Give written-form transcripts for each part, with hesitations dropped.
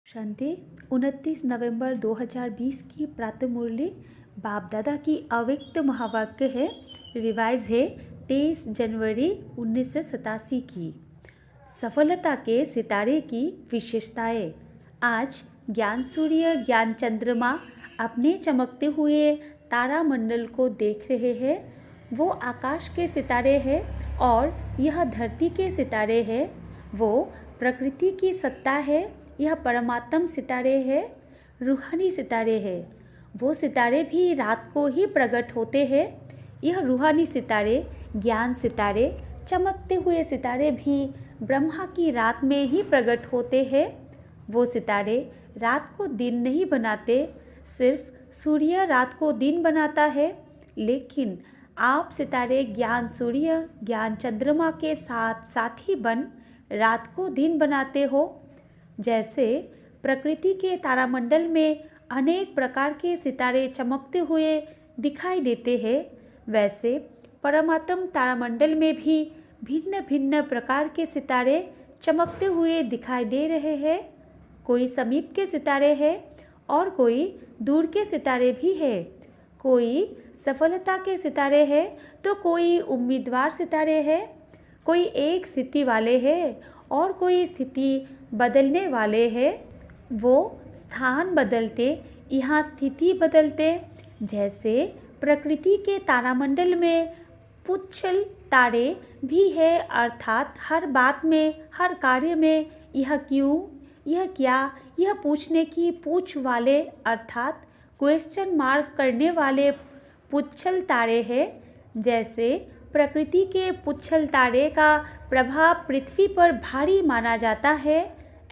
शांति 29 नवंबर 2020 की प्रातः मुरली बाप दादा की अव्यक्त महावाक्य है। रिवाइज है 23 जनवरी 1987 की। सफलता के सितारे की विशेषताएं। आज ज्ञान सूर्य ज्ञान चंद्रमा अपने चमकते हुए तारामंडल को देख रहे हैं। वो आकाश के सितारे हैं और यह धरती के सितारे हैं। वो प्रकृति की सत्ता है, यह परमात्म सितारे है, रूहानी सितारे है। वो सितारे भी रात को ही प्रकट होते हैं। यह रूहानी सितारे, ज्ञान सितारे, चमकते हुए सितारे भी ब्रह्मा की रात में ही प्रकट होते हैं। वो सितारे रात को दिन नहीं बनाते, सिर्फ सूर्य रात को दिन बनाता है। लेकिन आप सितारे ज्ञान सूर्य ज्ञान चंद्रमा के साथ साथी बन रात को दिन बनाते हो। जैसे प्रकृति के तारामंडल में अनेक प्रकार के सितारे चमकते हुए दिखाई देते हैं, वैसे परमात्म तारामंडल में भी भिन्न भिन्न प्रकार के सितारे चमकते हुए दिखाई दे रहे हैं। कोई समीप के सितारे हैं और कोई दूर के सितारे भी है। कोई सफलता के सितारे हैं तो कोई उम्मीदवार सितारे हैं। कोई एक स्थिति वाले हैं और कोई स्थिति बदलने वाले हैं। वो स्थान बदलते, यहाँ स्थिति बदलते। जैसे प्रकृति के तारामंडल में पुच्छल तारे भी है, अर्थात हर बात में, हर कार्य में यह क्यों, यह क्या, यह पूछने की पूछ वाले, अर्थात क्वेश्चन मार्क करने वाले पुच्छल तारे हैं। जैसे प्रकृति के पुच्छल तारे का प्रभाव पृथ्वी पर भारी माना जाता है,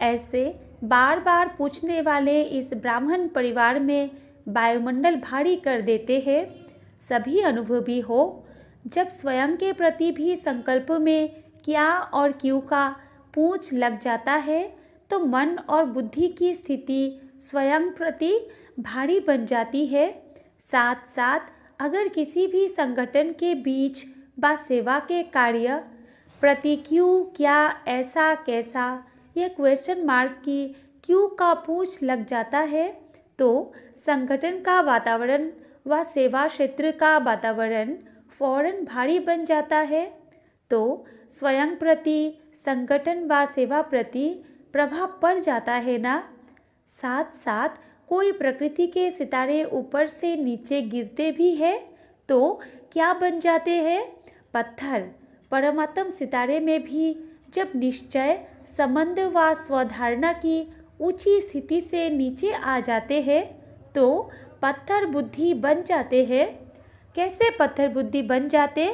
ऐसे बार बार पूछने वाले इस ब्राह्मण परिवार में वायुमंडल भारी कर देते हैं। सभी अनुभवी हो, जब स्वयं के प्रति भी संकल्प में क्या और क्यों का पूछ लग जाता है तो मन और बुद्धि की स्थिति स्वयं प्रति भारी बन जाती है। साथ साथ अगर किसी भी संगठन के बीच व सेवा के कार्य प्रति क्यों, क्या, ऐसा, कैसा, यह क्वेश्चन मार्क की क्यों का पूछ लग जाता है तो संगठन का वातावरण व सेवा क्षेत्र का वातावरण फौरन भारी बन जाता है। तो स्वयं प्रति, संगठन व सेवा प्रति प्रभाव पड़ जाता है ना। साथ साथ कोई प्रकृति के सितारे ऊपर से नीचे गिरते भी है तो क्या बन जाते हैं? पत्थर। परमात्म सितारे में भी जब निश्चय, संबंध व स्वधारणा की ऊंची स्थिति से नीचे आ जाते हैं तो पत्थर बुद्धि बन जाते हैं। कैसे पत्थर बुद्धि बन जाते?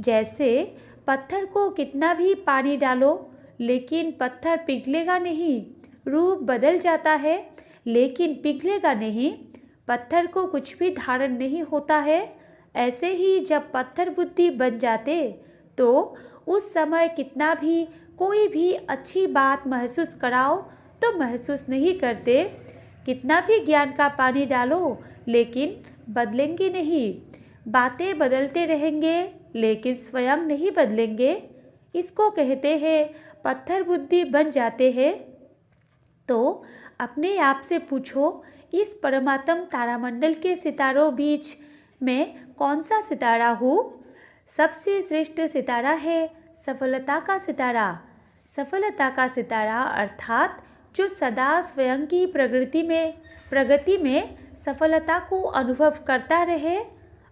जैसे पत्थर को कितना भी पानी डालो लेकिन पत्थर पिघलेगा नहीं, रूप बदल जाता है लेकिन पिघलेगा नहीं। पत्थर को कुछ भी धारण नहीं होता है। ऐसे ही जब पत्थर बुद्धि बन जाते तो उस समय कितना भी कोई भी अच्छी बात महसूस कराओ तो महसूस नहीं करते। कितना भी ज्ञान का पानी डालो लेकिन बदलेंगे नहीं। बातें बदलते रहेंगे लेकिन स्वयं नहीं बदलेंगे। इसको कहते हैं पत्थर बुद्धि बन जाते हैं। तो अपने आप से पूछो, इस परमात्म तारामंडल के सितारों बीच में कौन सा सितारा हूँ? सबसे श्रेष्ठ सितारा है सफलता का सितारा। सफलता का सितारा अर्थात जो सदा स्वयं की प्रगति में सफलता को अनुभव करता रहे,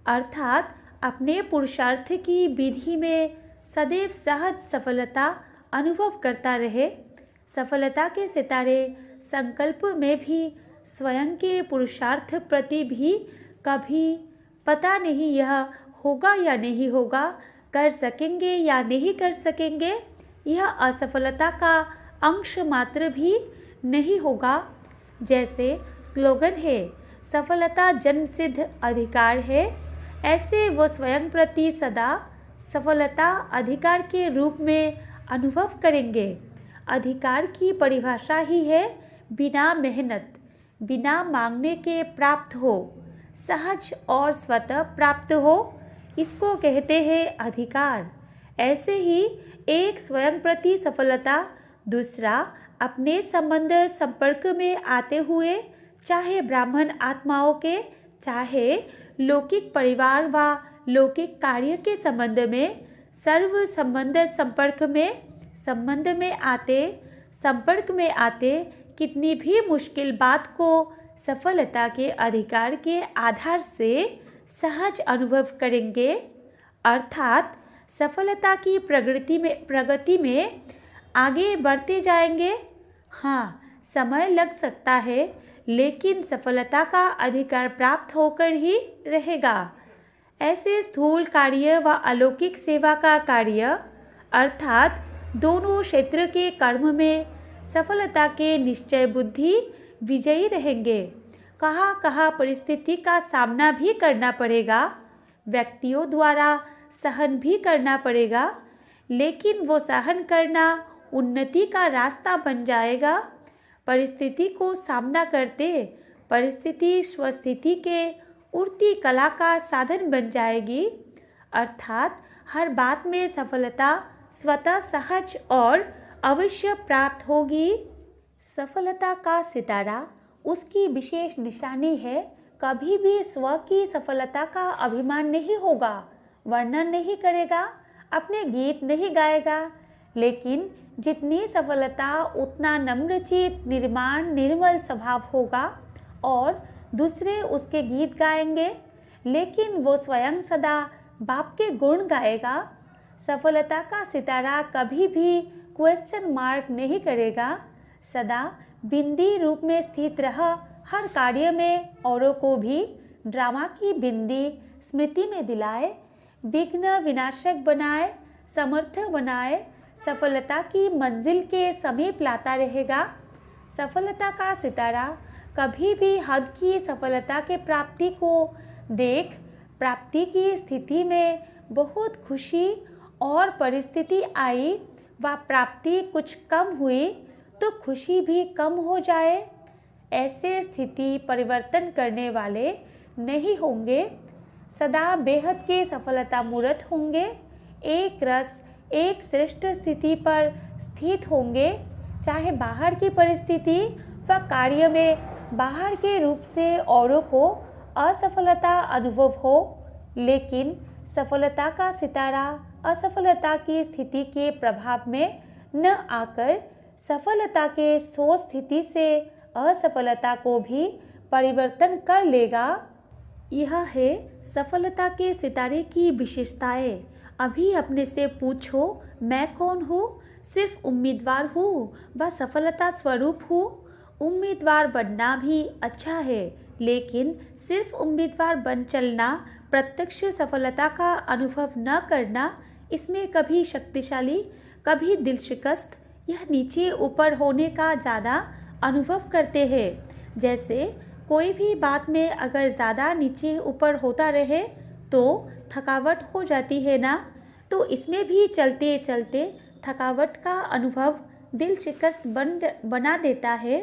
अर्थात अपने पुरुषार्थ की विधि में सदैव सहज सफलता अनुभव करता रहे। सफलता के सितारे संकल्प में भी स्वयं के पुरुषार्थ प्रति भी कभी पता नहीं यह होगा या नहीं होगा, कर सकेंगे या नहीं कर सकेंगे, यह असफलता का अंश मात्र भी नहीं होगा। जैसे स्लोगन है, सफलता जन्मसिद्ध अधिकार है, ऐसे वो स्वयं प्रति सदा सफलता अधिकार के रूप में अनुभव करेंगे। अधिकार की परिभाषा ही है बिना मेहनत, बिना मांगने के प्राप्त हो, सहज और स्वतः प्राप्त हो, इसको कहते हैं अधिकार। ऐसे ही एक स्वयं प्रति सफलता, दूसरा अपने संबंध संपर्क में आते हुए, चाहे ब्राह्मण आत्माओं के, चाहे लौकिक परिवार व लौकिक कार्य के संबंध में, सर्व संबंध में आते कितनी भी मुश्किल बात को सफलता के अधिकार के आधार से सहज अनुभव करेंगे, अर्थात सफलता की प्रगति में आगे बढ़ते जाएंगे। हाँ, समय लग सकता है, लेकिन सफलता का अधिकार प्राप्त होकर ही रहेगा। ऐसे स्थूल कार्य व अलौकिक सेवा का कार्य, अर्थात दोनों क्षेत्र के कर्म में सफलता के निश्चय बुद्धि विजयी रहेंगे। कहाँ परिस्थिति का सामना भी करना पड़ेगा, व्यक्तियों द्वारा सहन भी करना पड़ेगा, लेकिन वो सहन करना उन्नति का रास्ता बन जाएगा। परिस्थिति को सामना करते परिस्थिति स्वस्थिति के उड़ती कला का साधन बन जाएगी, अर्थात हर बात में सफलता स्वतः सहज और अवश्य प्राप्त होगी। सफलता का सितारा उसकी विशेष निशानी है। कभी भी स्व की सफलता का अभिमान नहीं होगा, वर्णन नहीं करेगा, अपने गीत नहीं गाएगा, लेकिन जितनी सफलता उतना नम्रचित, निर्मल स्वभाव होगा और दूसरे उसके गीत गाएंगे, लेकिन वो स्वयं सदा बाप के गुण गाएगा। सफलता का सितारा कभी भी क्वेश्चन मार्क नहीं करेगा, सदा बिंदी रूप में स्थित रह हर कार्य में औरों को भी ड्रामा की बिंदी स्मृति में दिलाए, विघ्न विनाशक बनाए, समर्थ बनाए, सफलता की मंजिल के समीप लाता रहेगा। सफलता का सितारा कभी भी हद की सफलता के प्राप्ति को देख प्राप्ति की स्थिति में बहुत खुशी और परिस्थिति आई व प्राप्ति कुछ कम हुई तो खुशी भी कम हो जाए, ऐसे स्थिति परिवर्तन करने वाले नहीं होंगे। सदा बेहद के सफलता मूर्त होंगे, एक रस एक श्रेष्ठ स्थिति पर स्थित होंगे। चाहे बाहर की परिस्थिति व कार्य में बाहर के रूप से औरों को असफलता अनुभव हो, लेकिन सफलता का सितारा असफलता की स्थिति के प्रभाव में न आकर सफलता के सो स्थिति से असफलता को भी परिवर्तन कर लेगा। यह है सफलता के सितारे की विशेषताएं। अभी अपने से पूछो, मैं कौन हूँ? सिर्फ उम्मीदवार हूँ व सफलता स्वरूप हूँ। उम्मीदवार बनना भी अच्छा है, लेकिन सिर्फ उम्मीदवार बन चलना, प्रत्यक्ष सफलता का अनुभव न करना, इसमें कभी शक्तिशाली कभी दिलशिकस्त, यह नीचे ऊपर होने का ज़्यादा अनुभव करते हैं। जैसे कोई भी बात में अगर ज़्यादा नीचे ऊपर होता रहे तो थकावट हो जाती है ना, तो इसमें भी चलते चलते थकावट का अनुभव दिल शिकस्त बना देता है।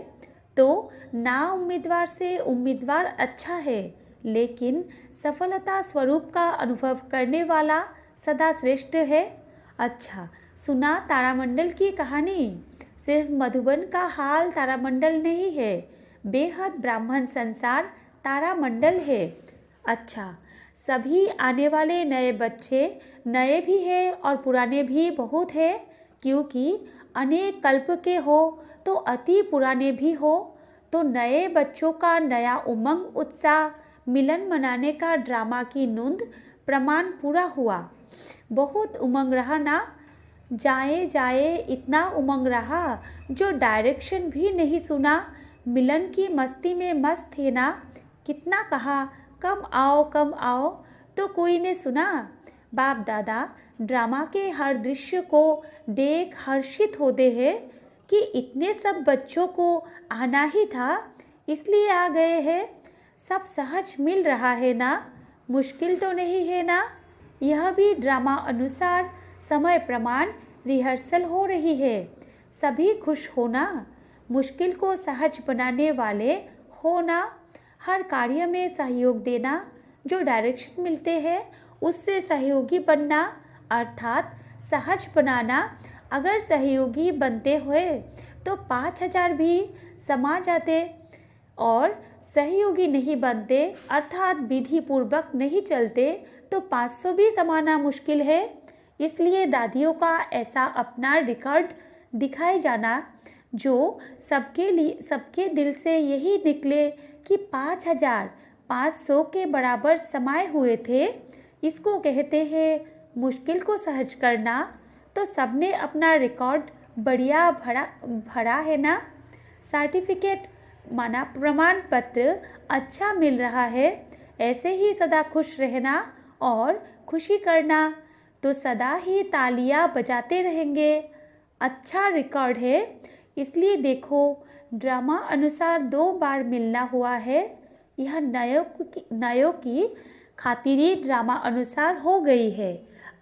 तो ना उम्मीदवार से उम्मीदवार अच्छा है, लेकिन सफलता स्वरूप का अनुभव करने वाला सदा श्रेष्ठ है। अच्छा, सुना तारामंडल की कहानी? सिर्फ मधुबन का हाल तारामंडल नहीं है, बेहद ब्राह्मण संसार तारामंडल है। अच्छा, सभी आने वाले नए बच्चे नए भी हैं और पुराने भी बहुत हैं, क्योंकि अनेक कल्प के हो तो अति पुराने भी हो। तो नए बच्चों का नया उमंग उत्साह मिलन मनाने का ड्रामा की नूंद प्रमाण पूरा हुआ। बहुत उमंग रहा ना, जाए जाए इतना उमंग रहा जो डायरेक्शन भी नहीं सुना। मिलन की मस्ती में मस्त थे ना, कितना कहा कम आओ तो कोई ने सुना। बाप दादा ड्रामा के हर दृश्य को देख हर्षित होते हैं कि इतने सब बच्चों को आना ही था, इसलिए आ गए हैं। सब सहज मिल रहा है ना, मुश्किल तो नहीं है ना। यह भी ड्रामा अनुसार समय प्रमाण रिहर्सल हो रही है। सभी खुश होना, मुश्किल को सहज बनाने वाले होना, हर कार्य में सहयोग देना, जो डायरेक्शन मिलते हैं उससे सहयोगी बनना, अर्थात सहज बनाना। अगर सहयोगी बनते हुए तो 5,000 भी समा जाते और सहयोगी नहीं बनते अर्थात विधि पूर्वक नहीं चलते तो 500 भी समाना मुश्किल है। इसलिए दादियों का ऐसा अपना रिकॉर्ड दिखाए जाना जो सबके दिल से यही निकले कि 5,500 के बराबर समाये हुए थे, इसको कहते हैं मुश्किल को सहज करना। तो सबने अपना रिकॉर्ड बढ़िया भरा है ना। सर्टिफिकेट माना प्रमाण पत्र अच्छा मिल रहा है, ऐसे ही सदा खुश रहना और खुशी करना तो सदा ही तालियां बजाते रहेंगे। अच्छा रिकॉर्ड है, इसलिए देखो ड्रामा अनुसार 2 बार मिलना हुआ है। यह नयों की खातिरी ड्रामा अनुसार हो गई है।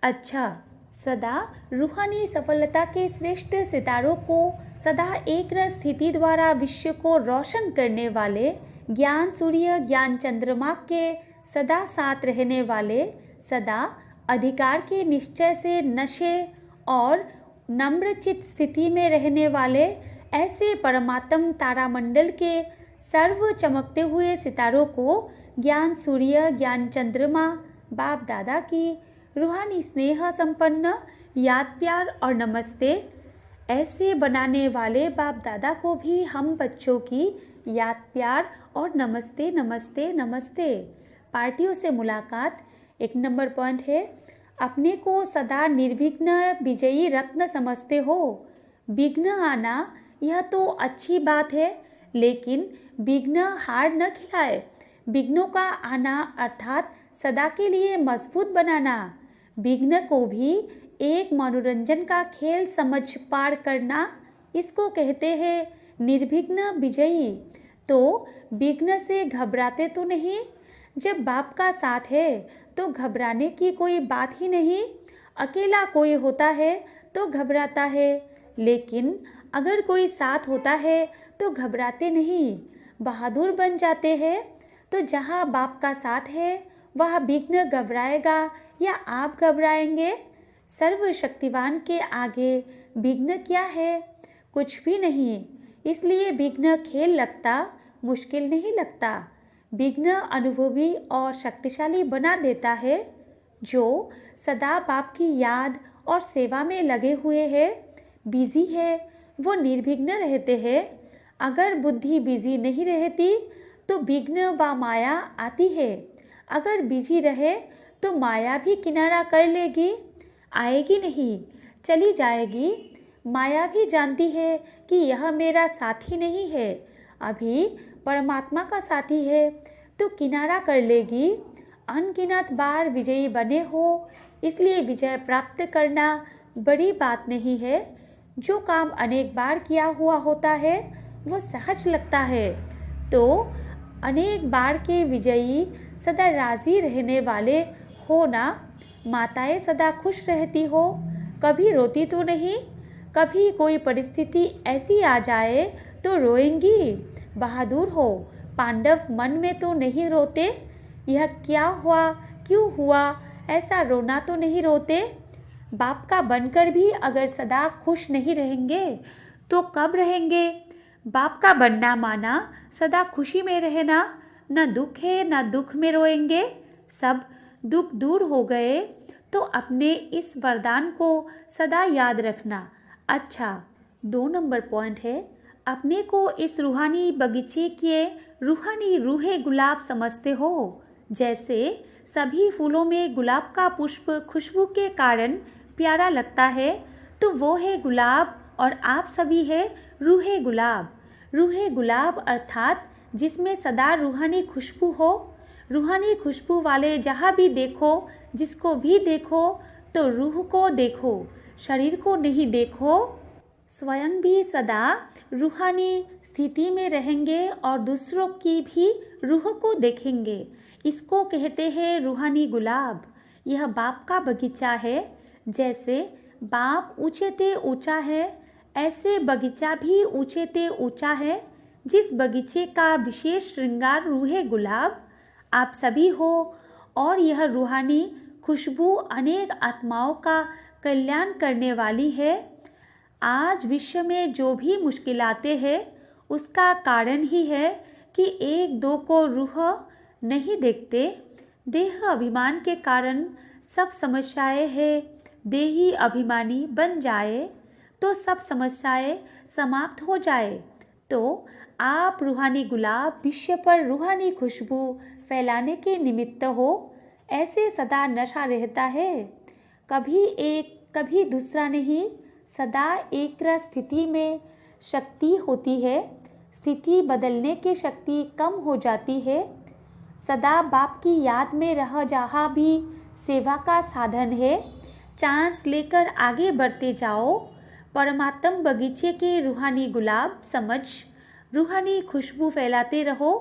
अच्छा, सदा रूहानी सफलता के श्रेष्ठ सितारों को सदा एक रस स्थिति द्वारा विश्व को रोशन करने वाले ज्ञान सूर्य ज्ञान चंद्रमा के सदा साथ रहने वाले, सदा अधिकार के निश्चय से नशे और नम्रचित स्थिति में रहने वाले ऐसे परमात्म तारामंडल के सर्व चमकते हुए सितारों को ज्ञान सूर्य ज्ञान चंद्रमा बाप दादा की रूहानी स्नेह संपन्न याद प्यार और नमस्ते। ऐसे बनाने वाले बाप दादा को भी हम बच्चों की याद प्यार और नमस्ते नमस्ते नमस्ते। पार्टियों से मुलाकात 1 नंबर पॉइंट है। अपने को सदा निर्विघ्न विजयी रत्न समझते हो। विघ्न आना यह तो अच्छी बात है, लेकिन विघ्न हार न खिलाए। विघ्नों का आना अर्थात सदा के लिए मजबूत बनाना। विघ्न को भी एक मनोरंजन का खेल समझ पार करना, इसको कहते हैं निर्विघ्न विजयी। तो विघ्न से घबराते तो नहीं। जब बाप का साथ है तो घबराने की कोई बात ही नहीं। अकेला कोई होता है तो घबराता है, लेकिन अगर कोई साथ होता है तो घबराते नहीं, बहादुर बन जाते हैं। तो जहाँ बाप का साथ है वह विघ्न घबराएगा या आप घबराएंगे? सर्वशक्तिवान के आगे विघ्न क्या है? कुछ भी नहीं। इसलिए विघ्न खेल लगता, मुश्किल नहीं लगता। विघ्न अनुभवी और शक्तिशाली बना देता है। जो सदा बाप की याद और सेवा में लगे हुए हैं, बिजी है, वो निर्विघ्न रहते हैं। अगर बुद्धि बिजी नहीं रहती तो विघ्न व माया आती है। अगर बिजी रहे तो माया भी किनारा कर लेगी, आएगी नहीं, चली जाएगी। माया भी जानती है कि यह मेरा साथी नहीं है, अभी परमात्मा का साथी है, तो किनारा कर लेगी। अनगिनत बार विजयी बने हो, इसलिए विजय प्राप्त करना बड़ी बात नहीं है। जो काम अनेक बार किया हुआ होता है वो सहज लगता है। तो अनेक बार के विजयी सदा राजी रहने वाले हो ना। माताएं सदा खुश रहती हो, कभी रोती तो नहीं। कभी कोई परिस्थिति ऐसी आ जाए तो रोएंगी। बहादुर हो, पांडव मन में तो नहीं रोते। यह क्या हुआ, क्यों हुआ, ऐसा रोना तो नहीं रोते। बाप का बनकर भी अगर सदा खुश नहीं रहेंगे तो कब रहेंगे? बाप का बनना माना सदा खुशी में रहना। न दुख है न दुख में रोएंगे। सब दुख दूर हो गए तो अपने इस वरदान को सदा याद रखना। अच्छा, 2 नंबर पॉइंट है। अपने को इस रूहानी बगीचे के रूहानी रूहे गुलाब समझते हो। जैसे सभी फूलों में गुलाब का पुष्प खुशबू के कारण प्यारा लगता है, तो वो है गुलाब और आप सभी है रूहे गुलाब। रूहे गुलाब अर्थात जिसमें सदा रूहानी खुशबू हो। रूहानी खुशबू वाले जहाँ भी देखो, जिसको भी देखो तो रूह को देखो, शरीर को नहीं देखो। स्वयं भी सदा रूहानी स्थिति में रहेंगे और दूसरों की भी रूह को देखेंगे। इसको कहते हैं रूहानी गुलाब। यह बाप का बगीचा है। जैसे बाप ऊंचे ते ऊंचा है, ऐसे बगीचा भी ऊंचे ते ऊंचा है। जिस बगीचे का विशेष श्रृंगार रूहे गुलाब आप सभी हो, और यह रूहानी खुशबू अनेक आत्माओं का कल्याण करने वाली है। आज विश्व में जो भी मुश्किलातें हैं उसका कारण ही है कि एक दो को रूह नहीं देखते। देह अभिमान के कारण सब समस्याएं हैं। देही अभिमानी बन जाए तो सब समस्याएं समाप्त हो जाए। तो आप रूहानी गुलाब विश्व पर रूहानी खुशबू फैलाने के निमित्त हो। ऐसे सदा नशा रहता है, कभी एक कभी दूसरा नहीं। सदा एक स्थिति में शक्ति होती है, स्थिति बदलने की शक्ति कम हो जाती है। सदा बाप की याद में रह जहाँ भी सेवा का साधन है। चांस लेकर आगे बढ़ते जाओ। परमात्म बगीचे के रूहानी गुलाब समझ रूहानी खुशबू फैलाते रहो।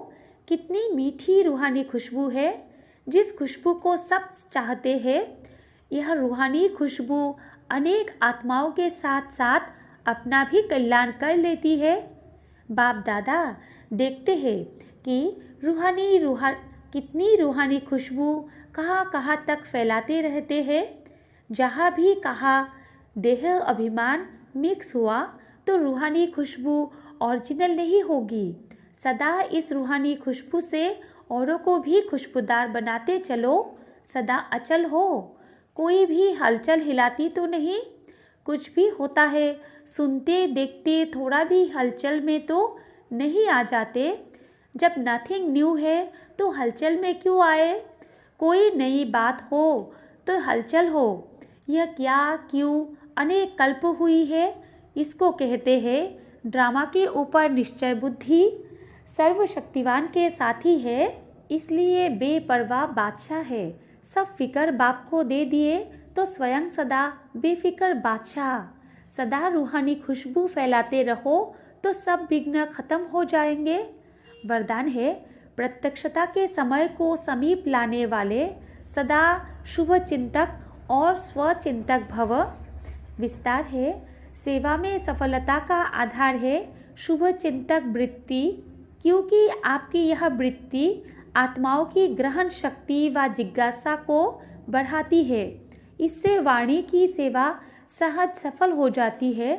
कितनी मीठी रूहानी खुशबू है, जिस खुशबू को सब चाहते हैं। यह रूहानी खुशबू अनेक आत्माओं के साथ साथ अपना भी कल्याण कर लेती है। बाप दादा देखते हैं कि कितनी रूहानी खुशबू कहाँ कहाँ तक फैलाते रहते हैं। जहाँ भी कहा देह अभिमान मिक्स हुआ तो रूहानी खुशबू ओरिजिनल नहीं होगी। सदा इस रूहानी खुशबू से औरों को भी खुशबूदार बनाते चलो। सदा अचल हो, कोई भी हलचल हिलाती तो नहीं। कुछ भी होता है सुनते देखते थोड़ा भी हलचल में तो नहीं आ जाते। जब नथिंग न्यू है तो हलचल में क्यों आए। कोई नई बात हो तो हलचल हो। यह क्या क्यों अनेक कल्प हुई है, इसको कहते हैं ड्रामा के ऊपर निश्चय बुद्धि। सर्वशक्तिवान के साथी है, इसलिए बेपरवाह बादशाह है। सब फिक्र बाप को दे दिए तो स्वयं सदा बेफिक्र बादशाह। सदा रूहानी खुशबू फैलाते रहो तो सब विघ्न खत्म हो जाएंगे। वरदान है प्रत्यक्षता के समय को समीप लाने वाले सदा शुभ चिंतक और स्वचिंतक भव। विस्तार है सेवा में सफलता का आधार है शुभ चिंतक वृत्ति, क्योंकि आपकी यह वृत्ति आत्माओं की ग्रहण शक्ति व जिज्ञासा को बढ़ाती है। इससे वाणी की सेवा सहज सफल हो जाती है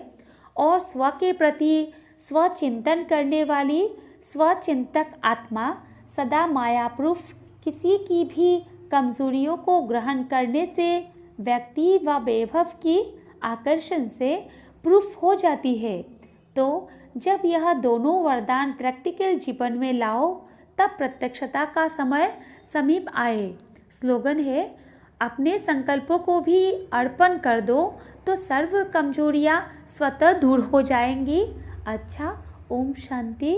और स्व के प्रति स्वचिंतन करने वाली स्वचिंतक आत्मा सदा माया प्रूफ किसी की भी कमजोरियों को ग्रहण करने से व्यक्ति व वैभव की आकर्षण से प्रूफ हो जाती है। तो जब यह दोनों वरदान प्रैक्टिकल जीवन में लाओ तब प्रत्यक्षता का समय समीप आए। स्लोगन है अपने संकल्पों को भी अर्पण कर दो तो सर्व कमजोरियां स्वतः दूर हो जाएंगी। अच्छा, ओम शांति।